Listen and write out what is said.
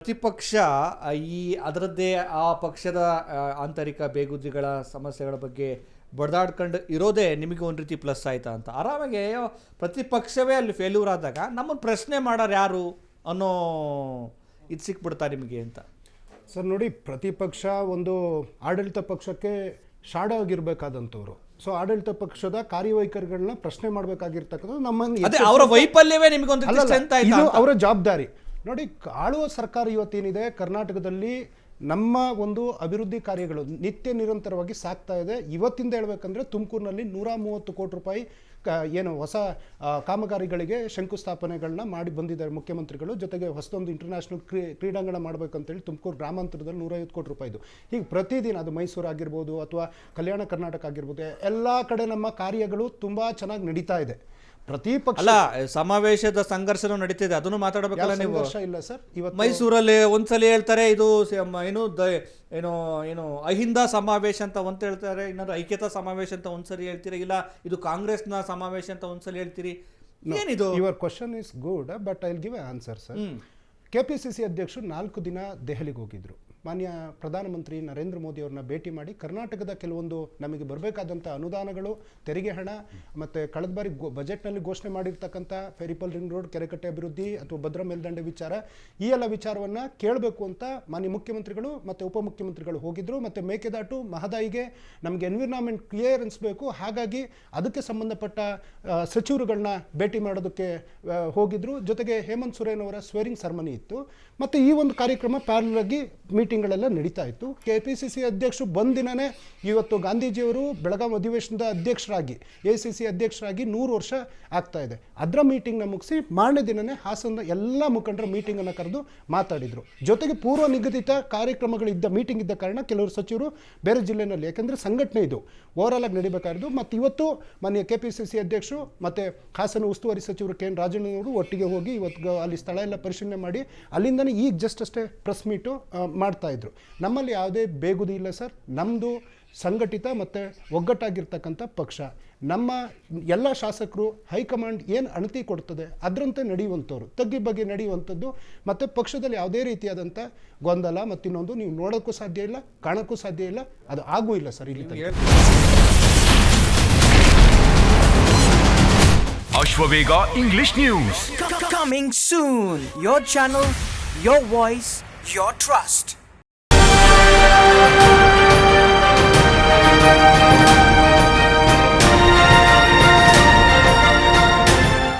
ಪ್ರತಿಪಕ್ಷ ಈ ಅದರದ್ದೇ ಆ ಪಕ್ಷದ ಆಂತರಿಕ ಬೇಗುದಿಗಳ ಸಮಸ್ಯೆಗಳ ಬಗ್ಗೆ ಬಡ್ದಾಡ್ಕೊಂಡು ಇರೋದೇ ನಿಮಗೆ ಒಂದು ರೀತಿ ಪ್ಲಸ್ ಆಯ್ತಾ ಅಂತ. ಆರಾಮಾಗಿ ಪ್ರತಿಪಕ್ಷವೇ ಅಲ್ಲಿ ಫೇಲ್ಯೂರ್ ಆದಾಗ ನಮ್ಮನ್ನು ಪ್ರಶ್ನೆ ಮಾಡೋರು ಯಾರು ಅನ್ನೋ ಇದು ಸಿಕ್ಬಿಡ್ತಾ ನಿಮಗೆ ಅಂತ. ಸರ್ ನೋಡಿ, ಪ್ರತಿಪಕ್ಷ ಒಂದು ಆಡಳಿತ ಪಕ್ಷಕ್ಕೆ ಶಾಡ ಆಗಿರ್ಬೇಕಾದಂಥವ್ರು. ಸೊ ಆಡಳಿತ ಪಕ್ಷದ ಕಾರ್ಯವೈಖರಿಗಳನ್ನ ಪ್ರಶ್ನೆ ಮಾಡಬೇಕಾಗಿರ್ತಕ್ಕಂಥದ್ದು ನಮ್ಮನ್ನು ಅವರ ವೈಫಲ್ಯವೇ ನಿಮಗೊಂದು ಇದು ಅವರ ಜವಾಬ್ದಾರಿ. ನೋಡಿ, ಆಳುವ ಸರ್ಕಾರ ಇವತ್ತೇನಿದೆ ಕರ್ನಾಟಕದಲ್ಲಿ ನಮ್ಮ ಒಂದು ಅಭಿವೃದ್ಧಿ ಕಾರ್ಯಗಳು ನಿತ್ಯ ನಿರಂತರವಾಗಿ ಸಾಗ್ತಾ ಇದೆ. ಇವತ್ತಿಂದ ಹೇಳ್ಬೇಕಂದ್ರೆ ತುಮಕೂರಿನಲ್ಲಿ 130 ಕೋಟಿ ರೂಪಾಯಿ ಏನು ಹೊಸ ಕಾಮಗಾರಿಗಳಿಗೆ ಶಂಕುಸ್ಥಾಪನೆಗಳನ್ನ ಮಾಡಿ ಬಂದಿದ್ದಾರೆ ಮುಖ್ಯಮಂತ್ರಿಗಳು. ಜೊತೆಗೆ ಹೊಸದೊಂದು ಇಂಟರ್ನ್ಯಾಷನಲ್ ಕ್ರೀಡಾಂಗಣ ಮಾಡಬೇಕಂತೇಳಿ ತುಮಕೂರು ಗ್ರಾಮಾಂತರದಲ್ಲಿ 150 ಕೋಟಿ ರೂಪಾಯಿದು. ಹೀಗೆ ಪ್ರತಿದಿನ ಅದು ಮೈಸೂರು ಆಗಿರ್ಬೋದು ಅಥವಾ ಕಲ್ಯಾಣ ಕರ್ನಾಟಕ ಆಗಿರ್ಬೋದು, ಎಲ್ಲ ಕಡೆ ನಮ್ಮ ಕಾರ್ಯಗಳು ತುಂಬ ಚೆನ್ನಾಗಿ ನಡೀತಾ ಇದೆ. ಪ್ರತಿಪಕ್ಷ ಅಲ್ಲ, ಸಮಾವೇಶದ ಸಂಘರ್ಷನೂ ನಡೀತಿದೆ, ಅದನ್ನು ಮಾತಾಡಬೇಕಲ್ಲ ನೀವು. ಇಲ್ಲ ಸರ್, ಇವತ್ತು ಮೈಸೂರಲ್ಲಿ ಒಂದ್ಸಲಿ ಹೇಳ್ತಾರೆ ಇದು ಏನು ಅಹಿಂದ ಸಮಾವೇಶ ಅಂತ ಒಂದ್ ಹೇಳ್ತಾರೆ, ಇನ್ನೊಂದು ಐಕ್ಯತಾ ಸಮಾವೇಶ ಅಂತ ಒಂದ್ಸರಿ ಹೇಳ್ತೀರಿ, ಇಲ್ಲ ಇದು ಕಾಂಗ್ರೆಸ್ನ ಸಮಾವೇಶ ಅಂತ ಒಂದ್ಸಲಿ ಹೇಳ್ತೀರಿ. ಏನಿದು? Your question is good, but I will give A answer sir. KPCC ಅಧ್ಯಕ್ಷರು 4 ದಿನ ದೆಹಲಿಗೆ ಹೋಗಿದ್ರು. ಮಾನ್ಯ ಪ್ರಧಾನಮಂತ್ರಿ ನರೇಂದ್ರ ಮೋದಿ ಅವ್ರನ್ನ ಭೇಟಿ ಮಾಡಿ ಕರ್ನಾಟಕದ ಕೆಲವೊಂದು ನಮಗೆ ಬರಬೇಕಾದಂಥ ಅನುದಾನಗಳು, ತೆರಿಗೆ ಹಣ ಮತ್ತು ಕಳೆದ ಬಾರಿ ಬಜೆಟ್ನಲ್ಲಿ ಘೋಷಣೆ ಮಾಡಿರ್ತಕ್ಕಂಥ ಪೆರಿಪಲ್ ರಿಂಗ್ ರೋಡ್, ಕೆರೆಕಟ್ಟೆ ಅಭಿವೃದ್ಧಿ ಅಥವಾ ಭದ್ರಾ ಮೇಲ್ದಂಡೆ ವಿಚಾರ, ಈ ಎಲ್ಲ ವಿಚಾರವನ್ನು ಕೇಳಬೇಕು ಅಂತ ಮಾನ್ಯ ಮುಖ್ಯಮಂತ್ರಿಗಳು ಮತ್ತು ಉಪಮುಖ್ಯಮಂತ್ರಿಗಳು ಹೋಗಿದ್ರು. ಮತ್ತು ಮೇಕೆದಾಟು ಮಹದಾಯಿಗೆ ನಮಗೆ ಎನ್ವಿರಾನ್ಮೆಂಟ್ ಕ್ಲಿಯರೆನ್ಸ್ ಬೇಕು, ಹಾಗಾಗಿ ಅದಕ್ಕೆ ಸಂಬಂಧಪಟ್ಟ ಸಚಿವರುಗಳನ್ನ ಭೇಟಿ ಮಾಡೋದಕ್ಕೆ ಹೋಗಿದ್ರು. ಜೊತೆಗೆ ಹೇಮಂತ್ ಸೊರೇನ್ ಅವರ ಸ್ವೇರಿಂಗ್ ಸೆರೆಮನಿ ಇತ್ತು. ಮತ್ತು ಈ ಒಂದು ಕಾರ್ಯಕ್ರಮ ಪ್ಯಾರಲ್ ಆಗಿ ಮೀಟಿಂಗ್ಗಳೆಲ್ಲ ನಡೀತಾ ಇತ್ತು. ಕೆಪಿಸಿಸಿ ಅಧ್ಯಕ್ಷರು ಬಂದಿನೇ ಇವತ್ತು ಗಾಂಧೀಜಿಯವರು ಬೆಳಗಾವಿ ಅಧಿವೇಶನದ ಅಧ್ಯಕ್ಷರಾಗಿ ಎಸಿಸಿ ಅಧ್ಯಕ್ಷರಾಗಿ 100 ವರ್ಷ ಆಗ್ತಾ ಇದೆ. ಅದರ ಮೀಟಿಂಗ್ನ ಮುಗಿಸಿ ಮಾರನೇ ದಿನನೇ ಹಾಸನದ ಎಲ್ಲ ಮುಖಂಡರ ಮೀಟಿಂಗನ್ನು ಕರೆದು ಮಾತಾಡಿದರು. ಜೊತೆಗೆ ಪೂರ್ವ ನಿಗದಿತ ಕಾರ್ಯಕ್ರಮಗಳಿದ್ದ ಮೀಟಿಂಗ್ ಇದ್ದ ಕಾರಣ ಕೆಲವರು ಸಚಿವರು ಬೇರೆ ಜಿಲ್ಲೆಯಲ್ಲಿ, ಯಾಕೆಂದರೆ ಸಂಘಟನೆ ಇದು ಓವರಾಲ್ ಆಗಿ ನಡಿಬೇಕಾಗಿದ್ದು. ಮತ್ತು ಇವತ್ತು ಮಾನ್ಯ ಕೆಪಿಸಿಸಿ ಅಧ್ಯಕ್ಷರು ಮತ್ತು ಹಾಸನ ಉಸ್ತುವಾರಿ ಸಚಿವರು ಕೆ ಎನ್ ರಾಜಣ್ಣವರು ಒಟ್ಟಿಗೆ ಹೋಗಿ ಇವತ್ತು ಅಲ್ಲಿ ಸ್ಥಳ ಎಲ್ಲ ಪರಿಶೀಲನೆ ಮಾಡಿ ಅಲ್ಲಿಂದನೇ ಈಗ ಜಸ್ಟ್ ಅಷ್ಟೇ ಪ್ರೆಸ್ ಮೀಟು ಮಾಡ್ತಾ ಇದ್ರು. ನಮ್ಮಲ್ಲಿ ಯಾವುದೇ ಬೇಗುದಿ ಇಲ್ಲ ಸರ್. ನಮ್ಮದು ಸಂಘಟಿತ ಮತ್ತು ಒಗ್ಗಟ್ಟಾಗಿರ್ತಕ್ಕಂಥ ಪಕ್ಷ. ನಮ್ಮ ಎಲ್ಲ ಶಾಸಕರು ಹೈಕಮಾಂಡ್ ಏನು ಅಣತಿ ಕೊಡ್ತದೆ ಅದರಂತೆ ನಡೆಯುವಂಥವ್ರು, ತಗ್ಗಿ ಬಗ್ಗೆ ನಡೆಯುವಂಥದ್ದು. ಮತ್ತು ಪಕ್ಷದಲ್ಲಿ ಯಾವುದೇ ರೀತಿಯಾದಂಥ ಗೊಂದಲ ಮತ್ತು ಇನ್ನೊಂದು ನೀವು ನೋಡೋಕ್ಕೂ ಸಾಧ್ಯ ಇಲ್ಲ, ಕಾಣೋಕ್ಕೂ ಸಾಧ್ಯ ಇಲ್ಲ, ಅದು ಆಗೂ ಇಲ್ಲ ಸರ್ ಇಲ್ಲಿ ತನಕ. Ashwavega English News coming soon. Your channel, your voice, your trust.